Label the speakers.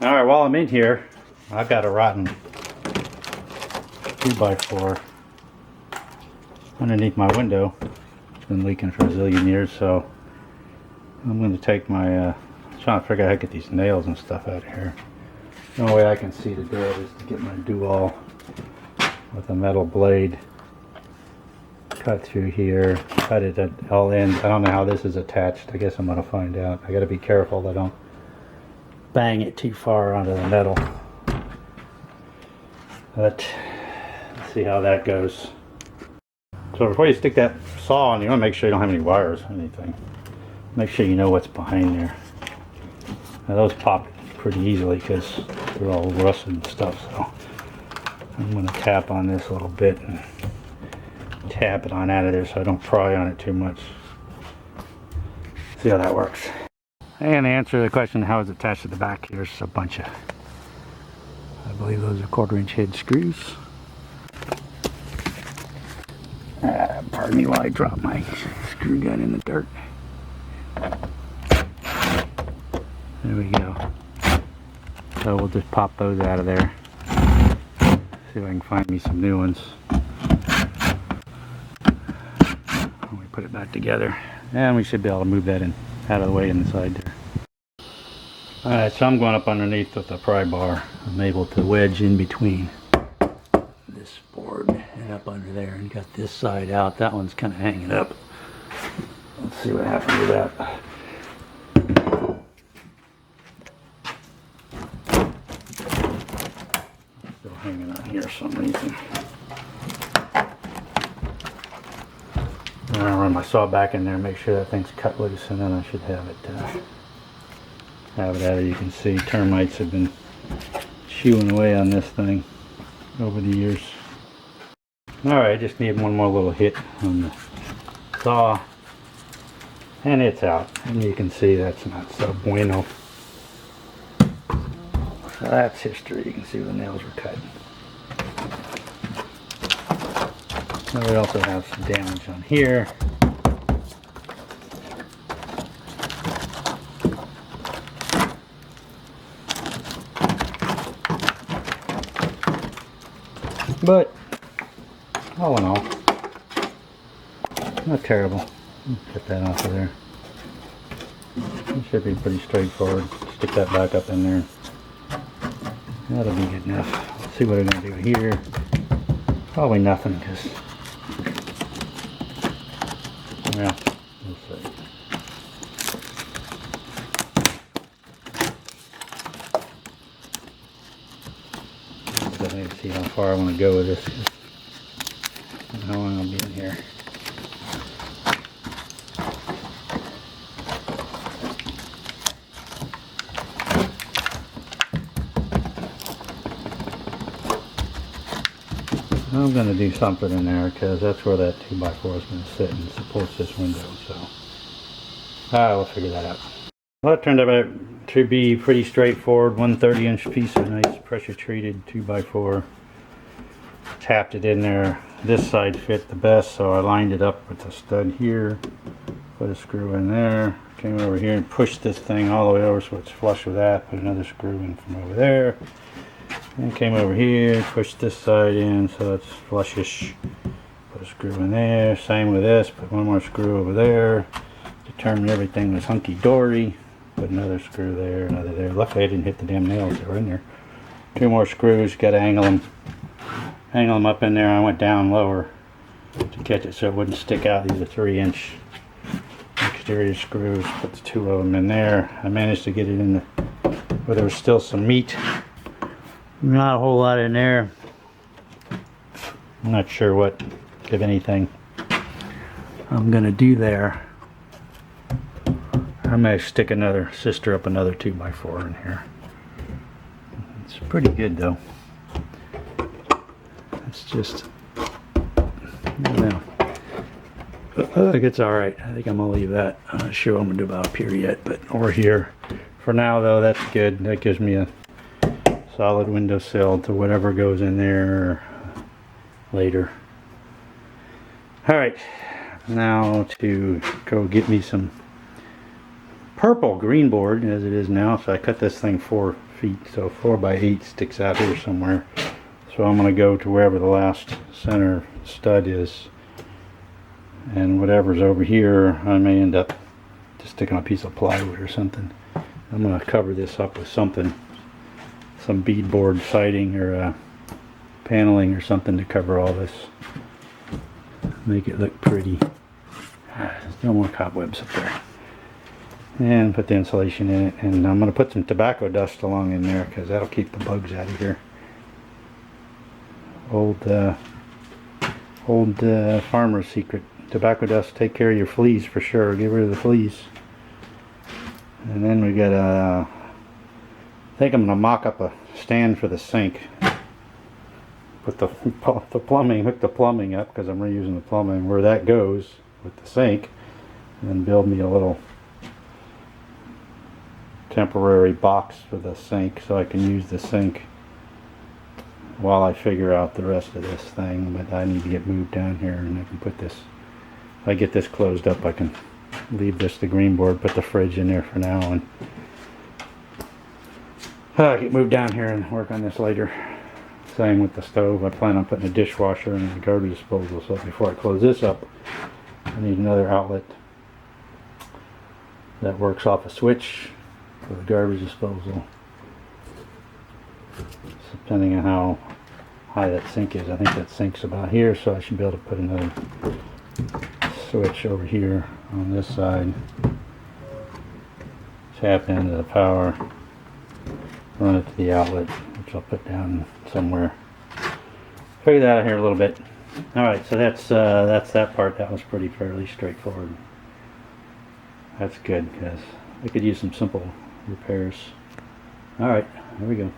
Speaker 1: Alright, while I'm in here, I've got a rotten 2x4 underneath my window. It's been leaking for a zillion years, so I'm going to take my, trying to figure out how to get these nails and stuff out of here. The only way I can see to do it is to get my do-all with a metal blade. Cut through here, cut it at all ends. I don't know how this is attached. I guess I'm going to find out. I got to be careful that I don't bang it too far onto the metal. But let's see how that goes. So before you stick that saw on, you want to make sure you don't have any wires or anything. Make sure you know what's behind there. Now those pop pretty easily because they're all rusted and stuff. So I'm going to tap on this a little bit and tap it on out of there so I don't pry on it too much. See how that works. And to answer the question how it's attached to the back, here's a bunch of, I believe those are 1/4 inch head screws. Pardon me while I drop my screw gun in the dirt. There we go. So we'll just pop those out of there. See if I can find me some new ones. We put it back together, and we should be able to move that in out of the way inside there. Alright, so I'm going up underneath with the pry bar. I'm able to wedge in between this board and up under there and got this side out. That one's kind of hanging up. Let's see what happens with that. Still hanging on here for some reason. I'm going to run my saw back in there, make sure that thing's cut loose, and then I should have it out of there. You can see termites have been chewing away on this thing over the years. Alright, just need one more little hit on the saw, and it's out. And you can see that's not so bueno. So that's history. You can see the nails were cut. Now we also have some damage on here. But all in all, not terrible. Get that off of there. It should be pretty straightforward. Stick that back up in there. That'll be good enough. Let's see what we're going to do here. Probably nothing, because, well, we'll see. I need to see how far I want to go with this. How long I'll be in here. I'm going to do something in there because that's where that 2x4 is going to sit and supports this window. So we'll figure that out. Well, it turned out to be pretty straightforward. 1/30 inch piece of nice pressure treated 2x4. Tapped it in there. This side fit the best, so I lined it up with a stud here. Put a screw in there. Came over here and pushed this thing all the way over so it's flush with that. Put another screw in from over there. And came over here, pushed this side in so it's flushish. Put a screw in there. Same with this. Put one more screw over there. Determined everything was hunky-dory. Put another screw there, another there. Luckily I didn't hit the damn nails that were in there. 2 more screws. Got to angle them up in there. I went down lower to catch it so it wouldn't stick out. These are 3-inch exterior screws. Put the 2 of them in there. I managed to get it in the where there was still some meat. Not a whole lot in there. I'm not sure what, if anything, I'm gonna do there. I may stick another sister up another 2x4 in here. It's pretty good though. It's just, I don't know. I think it's alright. I think I'm gonna leave that. I'm not sure what I'm gonna do about up here yet, but over here. For now though, that's good. That gives me a solid windowsill to whatever goes in there later. Alright, now to go get me some purple green board as it is now, so I cut this thing 4 feet, so 4 by 8 sticks out here somewhere. So I'm going to go to wherever the last center stud is, and whatever's over here I may end up just sticking a piece of plywood or something. I'm going to cover this up with something, some beadboard siding or paneling or something to cover all this, make it look pretty. There's no more cobwebs up there. And put the insulation in it, and I'm going to put some tobacco dust along in there because that'll keep the bugs out of here. Old farmer's secret. Tobacco dust take care of your fleas for sure. Get rid of the fleas. And then we got I think I'm going to mock up a stand for the sink. Put the plumbing, hook the plumbing up because I'm reusing the plumbing where that goes with the sink, and then build me a little temporary box for the sink so I can use the sink while I figure out the rest of this thing. But I need to get moved down here, and I can put this, if I get this closed up, I can leave this the green board, put the fridge in there for now, and get moved down here and work on this later. Same with the stove. I plan on putting a dishwasher and a garbage disposal, so before I close this up I need another outlet that works off a switch for the garbage disposal. So depending on how high that sink is, I think that sink's about here, so I should be able to put another switch over here on this side, tap into the power, run it to the outlet, which I'll put down somewhere. Figure that out here a little bit. Alright, so that's that part. That was fairly straightforward. That's good because I could use some simple repairs. Alright, here we go.